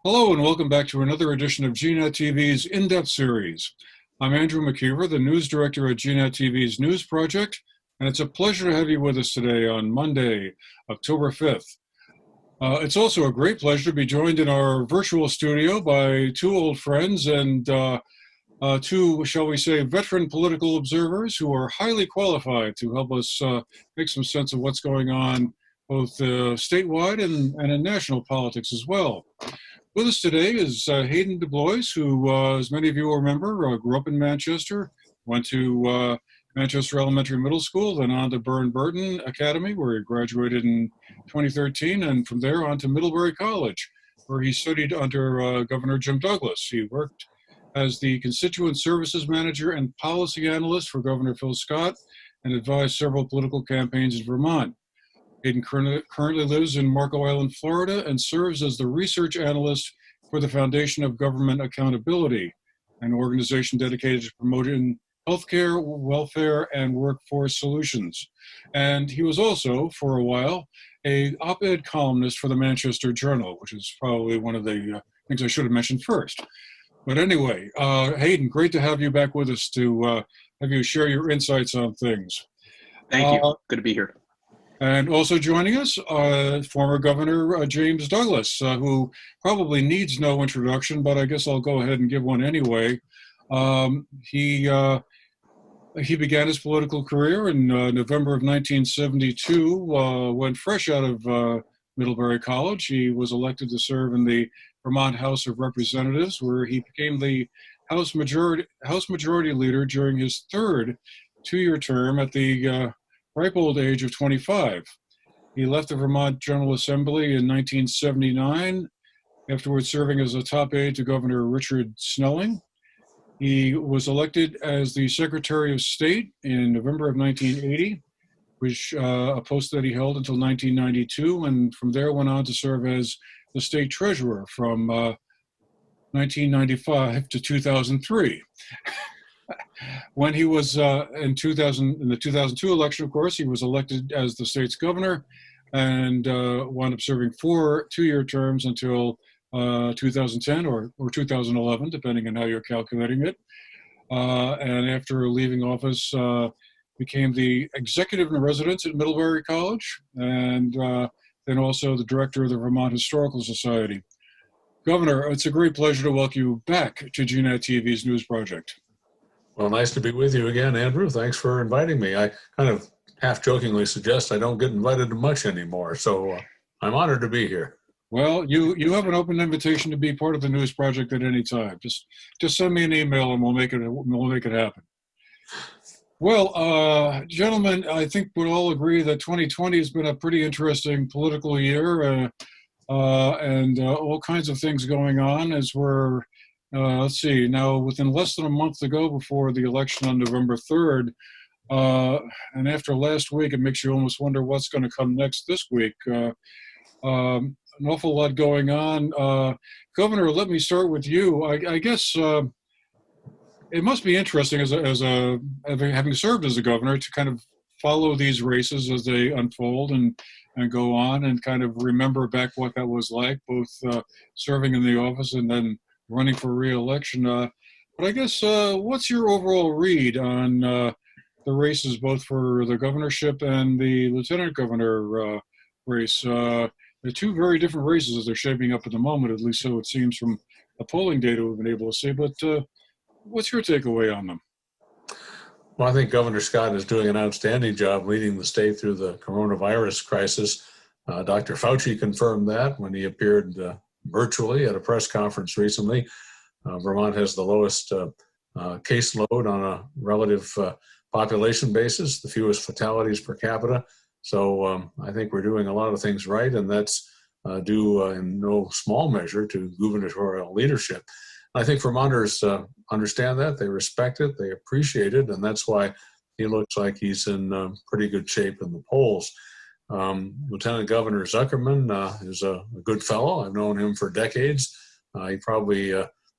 Hello and welcome back to another edition of GNAT-TV's In-Depth series. I'm Andrew McKeever, the news director at GNAT-TV's News Project, and it's a pleasure to have you with us today on Monday, October 5th. It's also a great pleasure to be joined in our virtual studio by two old friends and two, shall we say, veteran political observers who are highly qualified to help us make some sense of what's going on both statewide and in national politics as well. With us today is Hayden Dublois, who, as many of you will remember, grew up in Manchester, went to Manchester Elementary Middle School, then on to Burr and Burton Academy, where he graduated in 2013, and from there on to Middlebury College, where he studied under Governor Jim Douglas. He worked as the Constituent Services Manager and Policy Analyst for Governor Phil Scott and advised several political campaigns in Vermont. Hayden currently lives in Marco Island, Florida, and serves as the Research Analyst for the Foundation of Government Accountability, an organization dedicated to promoting healthcare, welfare, and workforce solutions. And he was also, for a while, an op-ed columnist for the Manchester Journal, which is probably one of the things I should have mentioned first. But anyway, Hayden, great to have you back with us to have you share your insights on things. Thank you. Good to be here. And also joining us, former Governor James Douglas, who probably needs no introduction, but I guess I'll go ahead and give one anyway. He began his political career in November of 1972, when fresh out of Middlebury College. He was elected to serve in the Vermont House of Representatives, where he became the House Majority Leader during his third two-year term at the ripe old age of 25. He left the Vermont General Assembly in 1979, afterwards serving as a top aide to Governor Richard Snelling. He was elected as the Secretary of State in November of 1980, which a post that he held until 1992, and from there went on to serve as the State Treasurer from 1995 to 2003. When he was in the 2002 election, of course, he was elected as the state's governor and wound up serving four two-year terms until 2010 or 2011, depending on how you're calculating it. And after leaving office, became the executive in residence at Middlebury College and then also the director of the Vermont Historical Society. Governor, it's a great pleasure to welcome you back to GNAT-TV's News Project. Well, nice to be with you again, Andrew. Thanks for inviting me. I kind of half-jokingly suggest I don't get invited to much anymore, so I'm honored to be here. Well, you have an open invitation to be part of the News Project at any time. Just send me an email and we'll make it happen. Well, gentlemen, I think we'll all agree that 2020 has been a pretty interesting political year, and all kinds of things going on as we're. Let's see, now within less than a month to go before the election on November 3rd, and after last week, it makes you almost wonder what's going to come next this week. An awful lot going on. Governor, let me start with you. I guess it must be interesting having served as a governor to kind of follow these races as they unfold and go on and kind of remember back what that was like, both serving in the office and then running for re-election. But I guess what's your overall read on the races, both for the governorship and the lieutenant governor race? They're two very different races as they're shaping up at the moment, at least so it seems from the polling data we've been able to see. But what's your takeaway on them? Well, I think Governor Scott is doing an outstanding job leading the state through the coronavirus crisis. Dr. Fauci confirmed that when he appeared virtually at a press conference recently. Vermont has the lowest caseload on a relative population basis, the fewest fatalities per capita. So I think we're doing a lot of things right, and that's due in no small measure to gubernatorial leadership. I think Vermonters understand that, they respect it, they appreciate it, and that's why he looks like he's in pretty good shape in the polls. Lieutenant Governor Zuckerman is a good fellow. I've known him for decades. He probably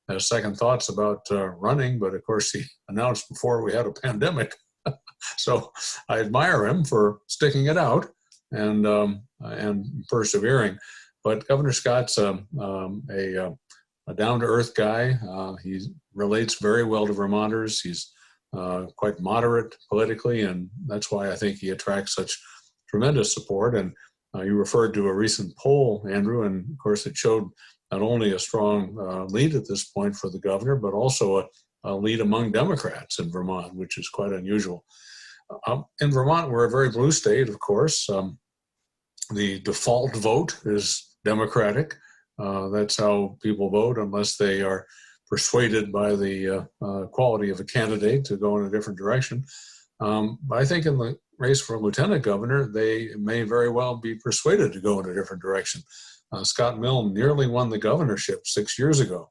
has second thoughts about running, but of course he announced before we had a pandemic. So I admire him for sticking it out and persevering. But Governor Scott's a down-to-earth guy. He relates very well to Vermonters. He's quite moderate politically, and that's why I think he attracts such tremendous support. And you referred to a recent poll, Andrew, and of course it showed not only a strong lead at this point for the governor, but also a lead among Democrats in Vermont, which is quite unusual. In Vermont, we're a very blue state, of course. The default vote is Democratic. That's how people vote unless they are persuaded by the quality of a candidate to go in a different direction. But I think in the race for lieutenant governor, they may very well be persuaded to go in a different direction. Scott Milne nearly won the governorship 6 years ago.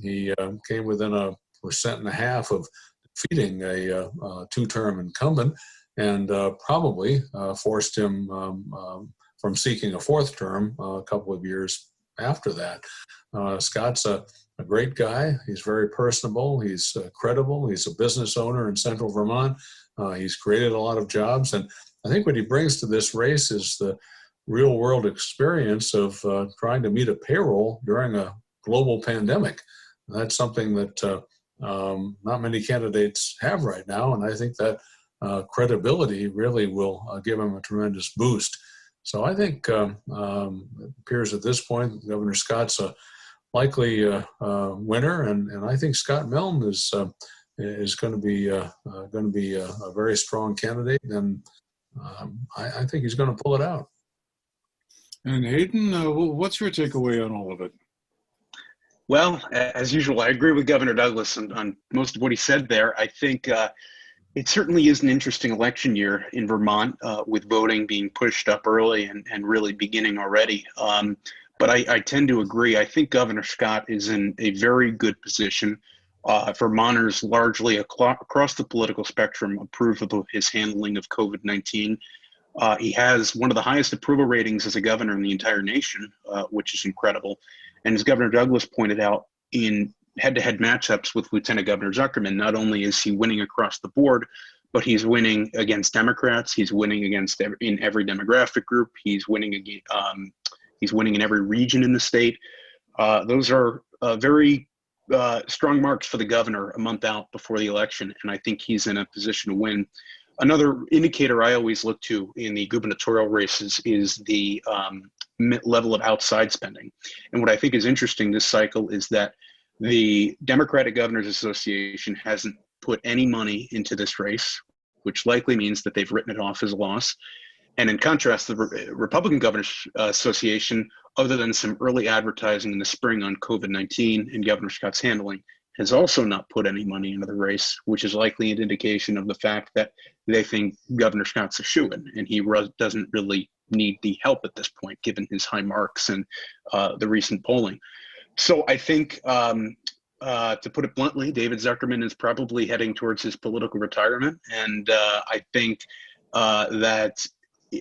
He came within 1.5% of defeating a two-term incumbent, and probably forced him from seeking a fourth term a couple of years after that. Scott's a great guy. He's very personable. He's credible. He's a business owner in central Vermont. He's created a lot of jobs. And I think what he brings to this race is the real world experience of trying to meet a payroll during a global pandemic. That's something that not many candidates have right now. And I think that credibility really will give him a tremendous boost. So I think it appears at this point Governor Scott's a likely winner, and I think Scott Milne is going to be a very strong candidate, and I think he's going to pull it out. And Hayden, what's your takeaway on all of it? Well, as usual, I agree with Governor Douglas on most of what he said there. I think it certainly is an interesting election year in Vermont, with voting being pushed up early and really beginning already. But I tend to agree. I think Governor Scott is in a very good position. Vermonters largely across the political spectrum approve of his handling of COVID-19. He has one of the highest approval ratings as a governor in the entire nation, which is incredible. And as Governor Douglas pointed out, in head-to-head matchups with Lieutenant Governor Zuckerman, not only is he winning across the board, but he's winning against Democrats. He's winning in every demographic group. He's winning in every region in the state. Those are very strong marks for the governor a month out before the election, and I think he's in a position to win. Another indicator I always look to in the gubernatorial races is the level of outside spending. And what I think is interesting this cycle is that the Democratic Governors Association hasn't put any money into this race, which likely means that they've written it off as a loss. And in contrast, the Republican Governors Association, other than some early advertising in the spring on COVID-19 and Governor Scott's handling, has also not put any money into the race, which is likely an indication of the fact that they think Governor Scott's a shoo-in, and he doesn't really need the help at this point, given his high marks and the recent polling. So I think, to put it bluntly, David Zuckerman is probably heading towards his political retirement. And I think that,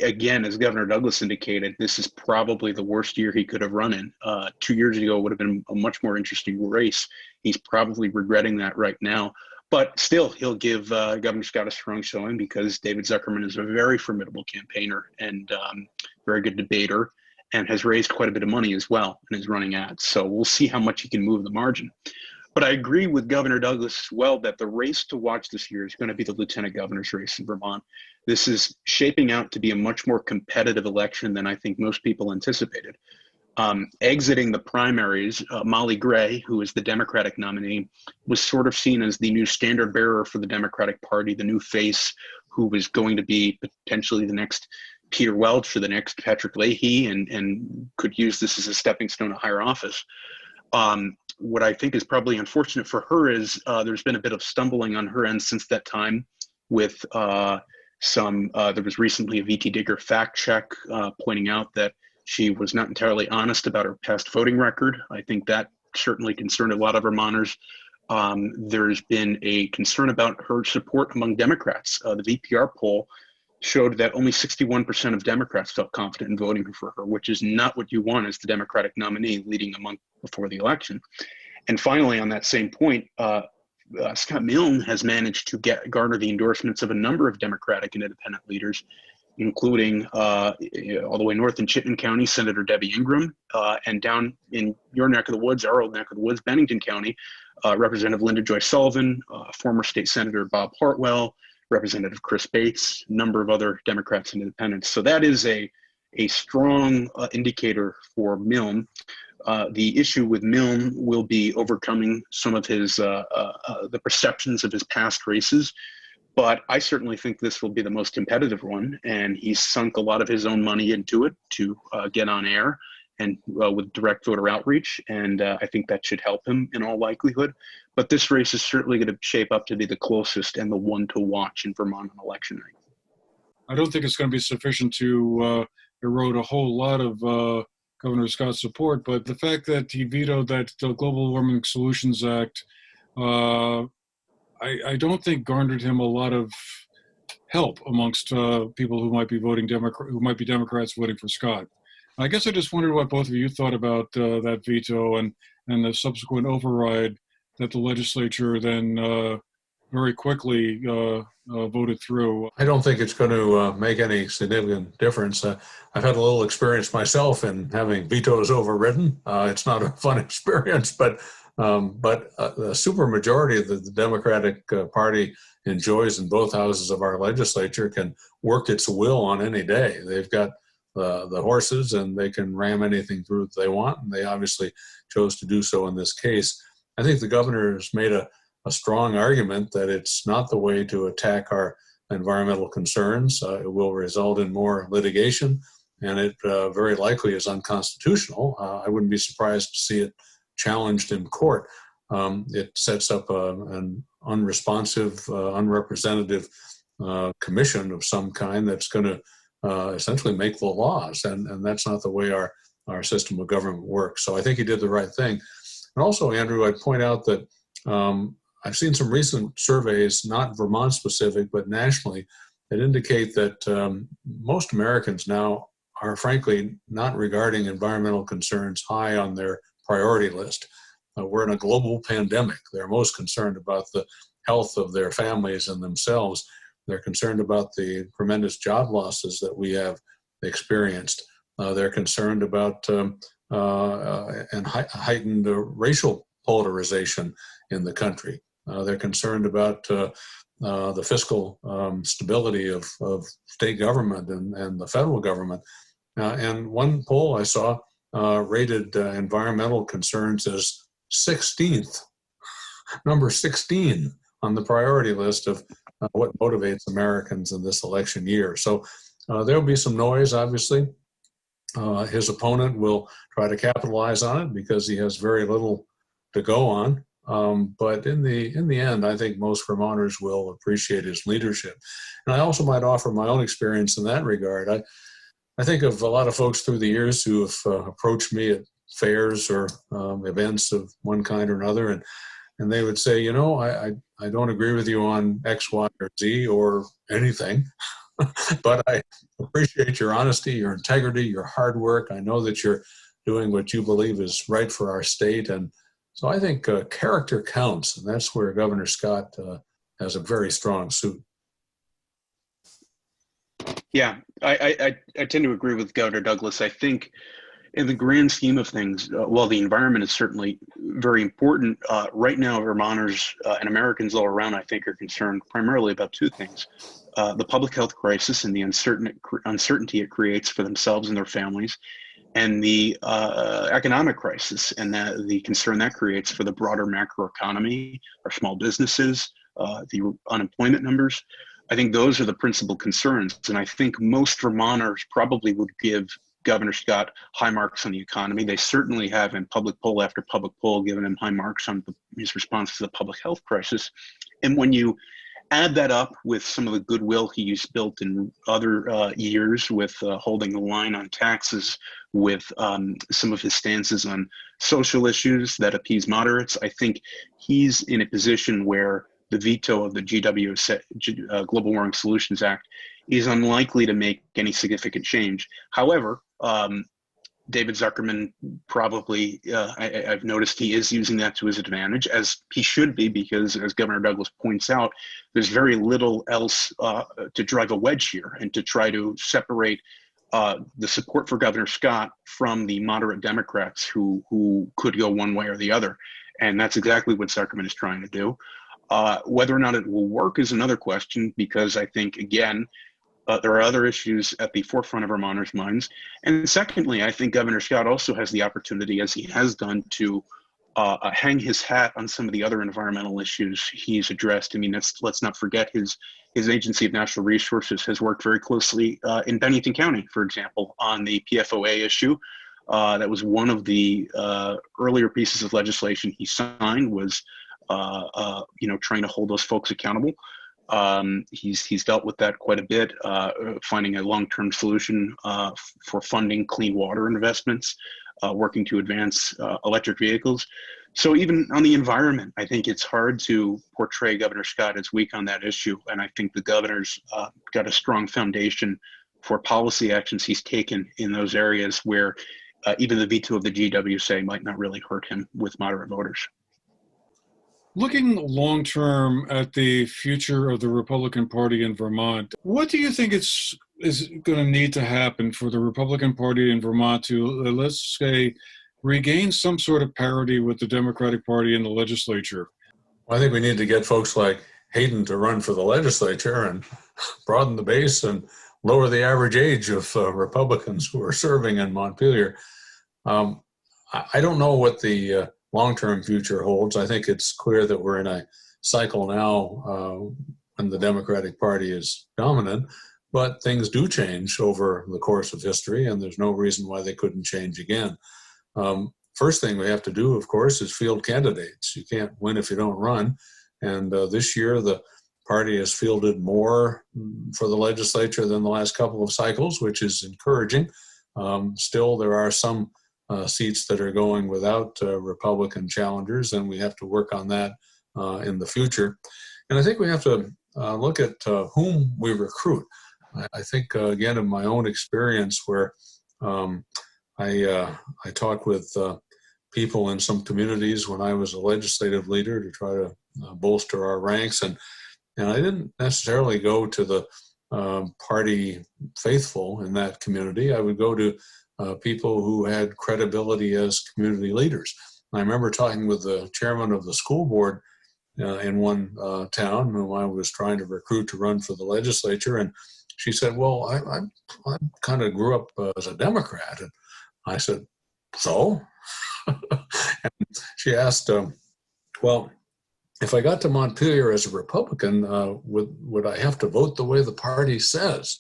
again, as Governor Douglas indicated, this is probably the worst year he could have run in. 2 years ago would have been a much more interesting race. He's probably regretting that right now. But still, he'll give Governor Scott a strong showing because David Zuckerman is a very formidable campaigner and very good debater, and has raised quite a bit of money as well and is running ads. So we'll see how much he can move the margin. But I agree with Governor Douglas as well that the race to watch this year is going to be the lieutenant governor's race in Vermont. This is shaping out to be a much more competitive election than I think most people anticipated. Exiting the primaries, Molly Gray, who is the Democratic nominee, was sort of seen as the new standard bearer for the Democratic Party, the new face who was going to be potentially the next Peter Welch or the next Patrick Leahy, and could use this as a stepping stone to higher office. What I think is probably unfortunate for her is there's been a bit of stumbling on her end since that time with there was recently a VT Digger fact check pointing out that she was not entirely honest about her past voting record. I think that certainly concerned a lot of Vermonters. There's been a concern about her support among Democrats. The VPR poll showed that only 61% of Democrats felt confident in voting for her, which is not what you want as the Democratic nominee leading a month before the election. And finally, on that same point, Scott Milne has managed to garner the endorsements of a number of Democratic and independent leaders, including all the way north in Chittenden County, Senator Debbie Ingram, and down in your neck of the woods, our old neck of the woods, Bennington County, Representative Linda Joy Sullivan, former state senator Bob Hartwell, Representative Chris Bates, a number of other Democrats and independents. So that is a strong indicator for Milne. The issue with Milne will be overcoming some of his the perceptions of his past races, but I certainly think this will be the most competitive one, and he's sunk a lot of his own money into it to get on air and with direct voter outreach, and I think that should help him in all likelihood. But this race is certainly going to shape up to be the closest and the one to watch in Vermont on election night. I don't think it's going to be sufficient to erode a whole lot of Governor Scott's support, but the fact that he vetoed that Global Warming Solutions Act, I don't think garnered him a lot of help amongst people who might be Democrats voting for Scott. I guess I just wondered what both of you thought about that veto and the subsequent override that the legislature then very quickly voted through. I don't think it's going to make any significant difference. I've had a little experience myself in having vetoes overridden. It's not a fun experience, but the supermajority of the Democratic Party enjoys in both houses of our legislature can work its will on any day. They've got the horses and they can ram anything through that they want, and they obviously chose to do so in this case. I think the governor has made a strong argument that it's not the way to attack our environmental concerns. It will result in more litigation, and it very likely is unconstitutional. I wouldn't be surprised to see it challenged in court. It sets up an unresponsive, unrepresentative commission of some kind that's going to essentially make the laws, and that's not the way our system of government works. So I think he did the right thing. And also, Andrew, I'd point out that I've seen some recent surveys, not Vermont specific, but nationally, that indicate that most Americans now are frankly not regarding environmental concerns high on their priority list. We're in a global pandemic. They're most concerned about the health of their families and themselves. They're concerned about the tremendous job losses that we have experienced. They're concerned about heightened racial polarization in the country. They're concerned about the fiscal stability of state government and the federal government. And one poll I saw rated environmental concerns as 16th, number 16 on the priority list of what motivates Americans in this election year. So there'll be some noise, obviously. His opponent will try to capitalize on it because he has very little to go on. But in the end, I think most Vermonters will appreciate his leadership. And I also might offer my own experience in that regard. I think of a lot of folks through the years who have approached me at fairs or events of one kind or another, and they would say, I don't agree with you on X, Y, or Z or anything, but I appreciate your honesty, your integrity, your hard work. I know that you're doing what you believe is right for our state. And so I think character counts, and that's where Governor Scott has a very strong suit. Yeah, I tend to agree with Governor Douglas. I think in the grand scheme of things, while the environment is certainly very important, right now Vermonters and Americans all around, I think, are concerned primarily about two things. The public health crisis and the uncertainty it creates for themselves and their families, and the economic crisis and the concern that creates for the broader macroeconomy, our small businesses, the unemployment numbers. I think those are the principal concerns. And I think most Vermonters probably would give Governor Scott high marks on the economy. They certainly have, in public poll after public poll, given him high marks on his response to the public health crisis. And when you add that up with some of the goodwill he's built in other years with holding the line on taxes, with some of his stances on social issues that appease moderates, I think he's in a position where the veto of the Global Warming Solutions Act is unlikely to make any significant change. However, David Zuckerman probably, I've noticed he is using that to his advantage, as he should be, because as Governor Douglas points out, there's very little else to drive a wedge here and to try to separate the support for Governor Scott from the moderate Democrats who could go one way or the other. And that's exactly what Zuckerman is trying to do. Whether or not it will work is another question, because I think, again, there are other issues at the forefront of Vermonters' minds. And secondly, I think Governor Scott also has the opportunity, as he has done, to hang his hat on some of the other environmental issues he's addressed. I mean, let's not forget his Agency of Natural Resources has worked very closely in Bennington County, for example, on the PFOA issue. That was one of the earlier pieces of legislation he signed, was trying to hold those folks accountable. He's dealt with that quite a bit, finding a long-term solution for funding clean water investments, working to advance electric vehicles. So even on the environment, I think it's hard to portray Governor Scott as weak on that issue. And I think the governor's got a strong foundation for policy actions he's taken in those areas where even the veto of the GWSA might not really hurt him with moderate voters. Looking long-term at the future of the Republican Party in Vermont, what do you think is going to need to happen for the Republican Party in Vermont to, let's say, regain some sort of parity with the Democratic Party in the legislature? Well, I think we need to get folks like Hayden to run for the legislature and broaden the base and lower the average age of Republicans who are serving in Montpelier. I don't know what the long-term future holds. I think it's clear that we're in a cycle now when the Democratic Party is dominant, but things do change over the course of history, and there's no reason why they couldn't change again. First thing we have to do, of course, is field candidates. You can't win if you don't run, and this year the party has fielded more for the legislature than the last couple of cycles, which is encouraging. Still, there are some seats that are going without Republican challengers, and we have to work on that in the future. And I think we have to look at whom we recruit. I think, again, in my own experience where I talked with people in some communities when I was a legislative leader to try to bolster our ranks, and I didn't necessarily go to the party faithful in that community. I would go to people who had credibility as community leaders. I remember talking with the chairman of the school board in one town whom I was trying to recruit to run for the legislature, and she said, well, I kind of grew up as a Democrat. And I said, so? And she asked, well, if I got to Montpelier as a Republican, would I have to vote the way the party says?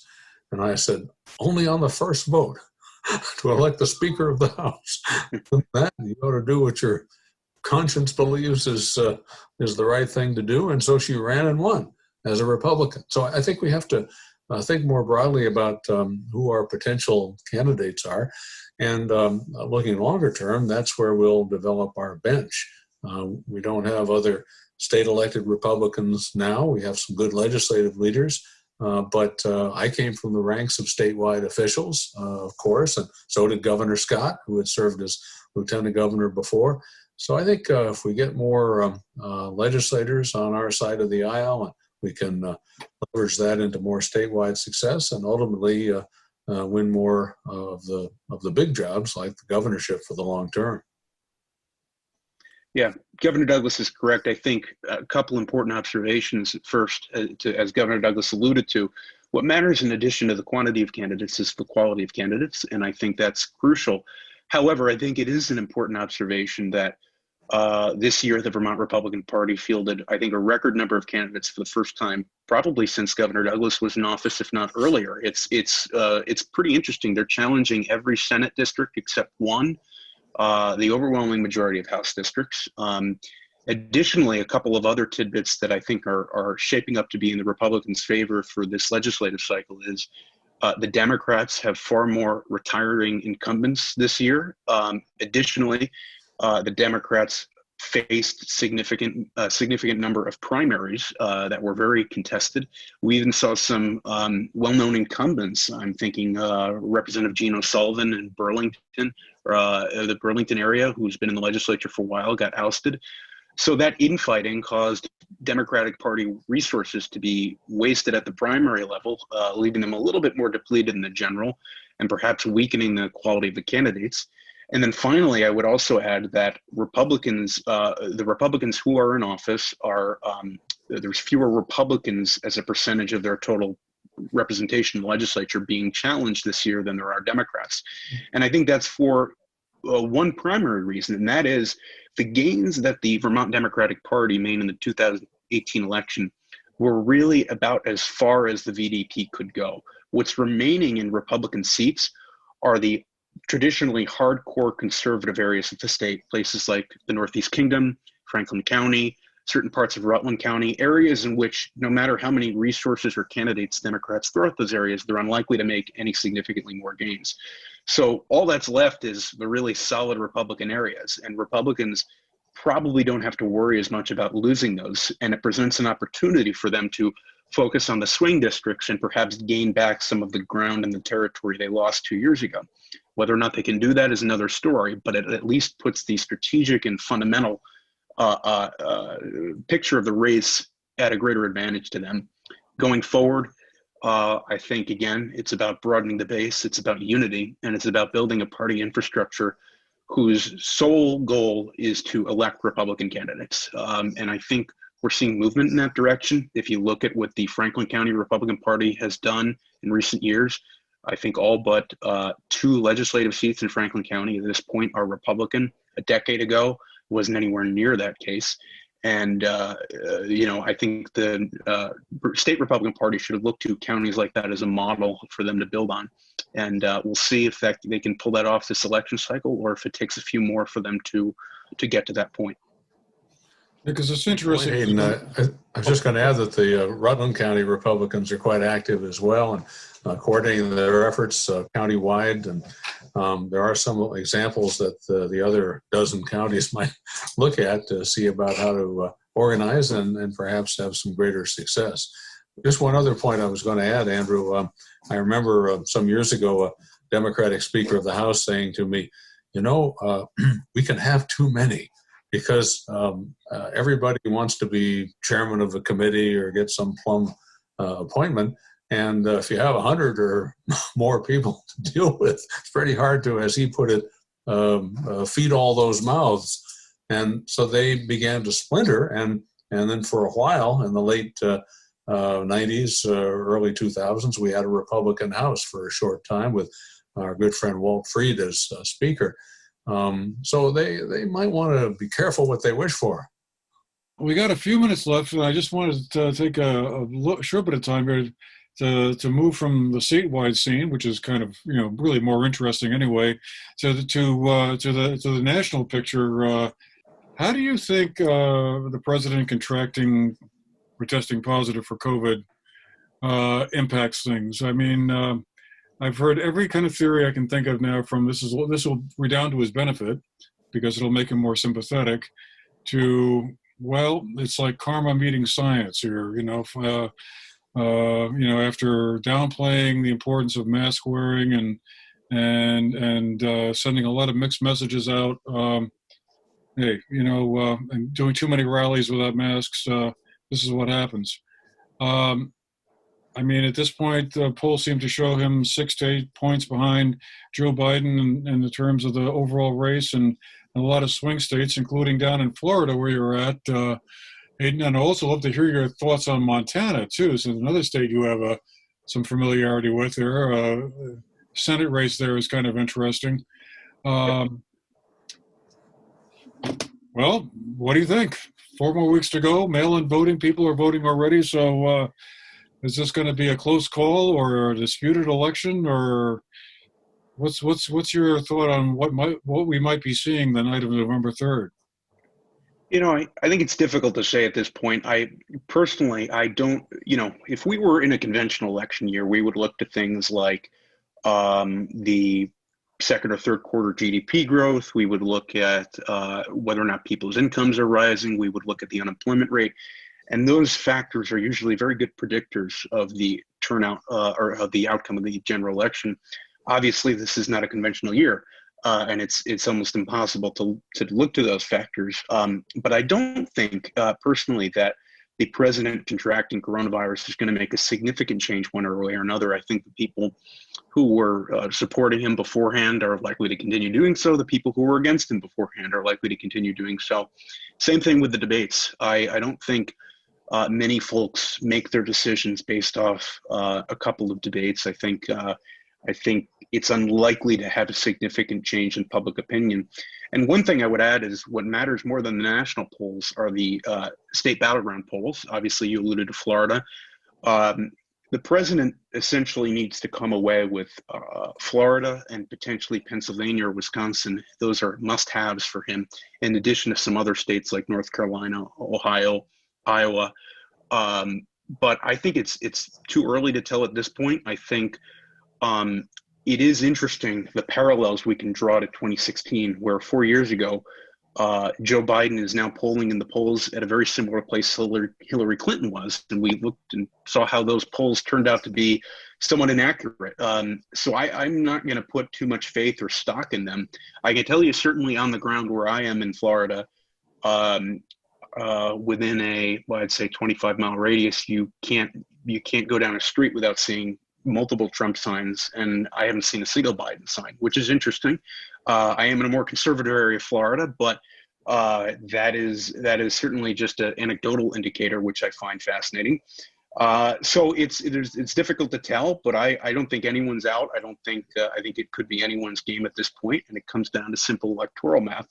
And I said, only on the first vote. To elect the Speaker of the House. That you ought to do what your conscience believes is the right thing to do. And so she ran and won as a Republican. So I think we have to think more broadly about who our potential candidates are. And looking longer term, that's where we'll develop our bench. We don't have other state elected Republicans now. We have some good legislative leaders. But I came from the ranks of statewide officials, of course, and so did Governor Scott, who had served as lieutenant governor before. So I think if we get more legislators on our side of the aisle, we can leverage that into more statewide success and ultimately win more of the big jobs like the governorship for the long term. Yeah, Governor Douglas is correct. I think a couple important observations. First, as Governor Douglas alluded to, what matters in addition to the quantity of candidates is the quality of candidates, and I think that's crucial. However, I think it is an important observation that this year the Vermont Republican Party fielded, I think, a record number of candidates for the first time, probably since Governor Douglas was in office, if not earlier. It's pretty interesting. They're challenging every Senate district except one. The overwhelming majority of House districts. Additionally, a couple of other tidbits that I think are shaping up to be in the Republicans' favor for this legislative cycle is the Democrats have far more retiring incumbents this year. Additionally, the Democrats faced significant number of primaries that were very contested. We even saw some well-known incumbents. I'm thinking Representative Gene O'Sullivan in Burlington, the Burlington area, who's been in the legislature for a while, got ousted. So that infighting caused Democratic Party resources to be wasted at the primary level, leaving them a little bit more depleted in the general, and perhaps weakening the quality of the candidates. And then finally, I would also add that Republicans, the Republicans who are in office are, there's fewer Republicans as a percentage of their total representation in the legislature being challenged this year than there are Democrats. And I think that's for one primary reason, and that is the gains that the Vermont Democratic Party made in the 2018 election were really about as far as the VDP could go. What's remaining in Republican seats are the traditionally hardcore conservative areas of the state, places like the Northeast Kingdom, Franklin County, certain parts of Rutland County, areas in which no matter how many resources or candidates Democrats throw at those areas, they're unlikely to make any significantly more gains. So all that's left is the really solid Republican areas, and Republicans probably don't have to worry as much about losing those, and it presents an opportunity for them to focus on the swing districts and perhaps gain back some of the ground and the territory they lost 2 years ago. Whether or not they can do that is another story, but it at least puts the strategic and fundamental picture of the race at a greater advantage to them. Going forward, I think, again, it's about broadening the base, it's about unity, and it's about building a party infrastructure whose sole goal is to elect Republican candidates. And I think we're seeing movement in that direction. If you look at what the Franklin County Republican Party has done in recent years, I think all but 2 legislative seats in Franklin County at this point are Republican. A decade ago, wasn't anywhere near that case. And, you know, I think the state Republican Party should look to counties like that as a model for them to build on. And we'll see if they can pull that off this election cycle, or if it takes a few more for them to get to that point. Because it's interesting. Hayden, I was just going to add that the Rutland County Republicans are quite active as well, and coordinating their efforts countywide. And there are some examples that the other dozen counties might look at to see about how to organize and perhaps have some greater success. Just one other point I was going to add, Andrew. I remember some years ago, a Democratic Speaker of the House saying to me, you know, we can have too many, because everybody wants to be chairman of a committee or get some plum appointment. And if you have 100 or more people to deal with, it's pretty hard to, as he put it, feed all those mouths. And so they began to splinter. And then for a while in the late 90s, early 2000s, we had a Republican House for a short time with our good friend Walt Freed as Speaker. So they might want to be careful what they wish for. We got a few minutes left, and I just wanted to take a short bit of time here to move from the statewide scene, which is kind of, you know, really more interesting anyway, to the national picture. How do you think the president contracting or testing positive for COVID impacts things? I mean, I've heard every kind of theory I can think of now, from this will redound to his benefit because it'll make him more sympathetic, to, well, it's like karma meeting science here, you know, after downplaying the importance of mask wearing and sending a lot of mixed messages out, hey, you know, and doing too many rallies without masks, this is what happens. I mean, at this point, the polls seem to show him 6 to 8 points behind Joe Biden in the terms of the overall race, and a lot of swing states, including down in Florida where you're at. Hayden, and I'd also love to hear your thoughts on Montana, too, since another state you have some familiarity with there. Senate race there is kind of interesting. Well, what do you think? 4 more weeks to go. Mail-in voting, people are voting already, so is this going to be a close call or a disputed election, or what's your thought on what we might be seeing the night of November 3rd? You know, I think it's difficult to say at this point. I don't, you know, if we were in a conventional election year, we would look to things like the second or third quarter GDP growth. We would look at whether or not people's incomes are rising. We would look at the unemployment rate. And those factors are usually very good predictors of the turnout or of the outcome of the general election. Obviously, this is not a conventional year, and it's almost impossible to look to those factors. But I don't think personally that the president contracting coronavirus is going to make a significant change one way or another. I think the people who were supporting him beforehand are likely to continue doing so. The people who were against him beforehand are likely to continue doing so. Same thing with the debates. I don't think many folks make their decisions based off a couple of debates. I think it's unlikely to have a significant change in public opinion. And one thing I would add is what matters more than the national polls are the state battleground polls. Obviously, you alluded to Florida. The president essentially needs to come away with Florida and potentially Pennsylvania or Wisconsin. Those are must-haves for him, in addition to some other states like North Carolina, Ohio, Iowa. But I think it's too early to tell at this point. I think it is interesting the parallels we can draw to 2016, where 4 years ago, Joe Biden is now polling in the polls at a very similar place Hillary Clinton was. And we looked and saw how those polls turned out to be somewhat inaccurate. So I'm not going to put too much faith or stock in them. I can tell you certainly on the ground where I am in Florida, within I'd say 25-mile radius, you can't go down a street without seeing multiple Trump signs, and I haven't seen a single Biden sign, which is interesting. I am in a more conservative area of Florida, but that is certainly just an anecdotal indicator, which I find fascinating. So it's difficult to tell, but I don't think anyone's out. I think it could be anyone's game at this point, and it comes down to simple electoral math.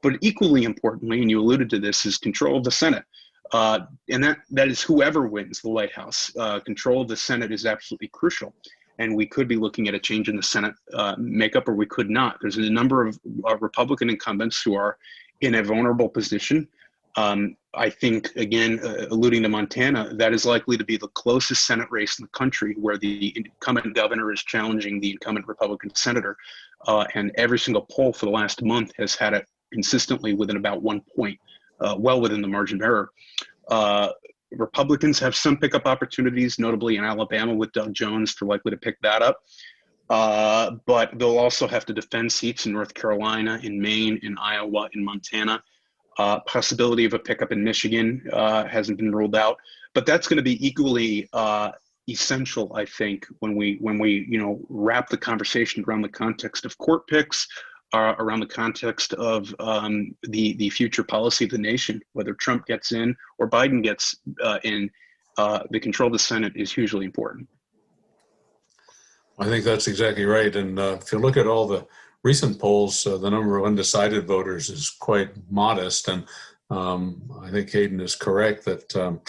But equally importantly, and you alluded to this, is control of the Senate. And that is whoever wins the White House. Control of the Senate is absolutely crucial. And we could be looking at a change in the Senate makeup, or we could not. There's a number of Republican incumbents who are in a vulnerable position. I think, again, alluding to Montana, that is likely to be the closest Senate race in the country, where the incumbent governor is challenging the incumbent Republican senator. And every single poll for the last month has had it consistently within about 1 point. Well within the margin of error. Republicans have some pickup opportunities, notably in Alabama with Doug Jones. They're likely to pick that up. But they'll also have to defend seats in North Carolina, in Maine, in Iowa, in Montana. Possibility of a pickup in Michigan hasn't been ruled out. But that's going to be equally essential, I think, when we wrap the conversation around the context of court picks, around the context of the future policy of the nation. Whether Trump gets in or Biden gets in, the control of the Senate is hugely important. I think that's exactly right. And if you look at all the recent polls, the number of undecided voters is quite modest. And I think Hayden is correct that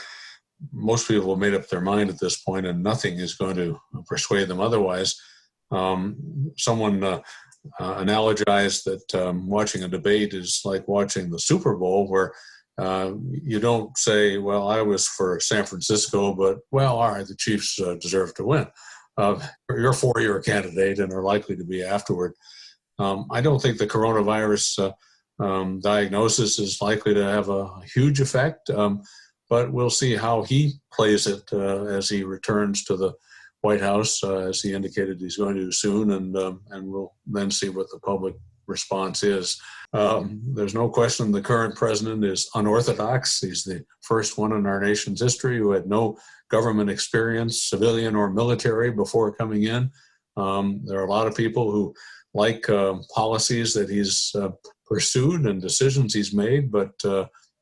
most people have made up their mind at this point, and nothing is going to persuade them otherwise. Someone analogized that watching a debate is like watching the Super Bowl, where you don't say, well, I was for San Francisco, but, well, all right, the Chiefs deserve to win. You're for your candidate and are likely to be afterward. I don't think the coronavirus diagnosis is likely to have a huge effect, but we'll see how he plays it as he returns to the White House, as he indicated he's going to do soon, and we'll then see what the public response is. There's no question the current president is unorthodox. He's the first one in our nation's history who had no government experience, civilian or military, before coming in. There are a lot of people who like policies that he's pursued and decisions he's made, but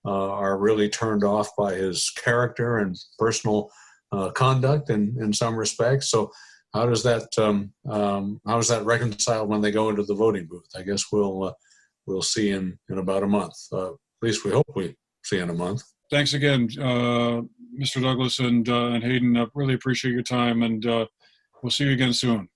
are really turned off by his character and personal conduct in some respects. So how does that reconcile when they go into the voting booth? I guess we'll see in about a month. At least we hope we see in a month. Thanks again, Mr. Douglas and Hayden. I really appreciate your time, and we'll see you again soon.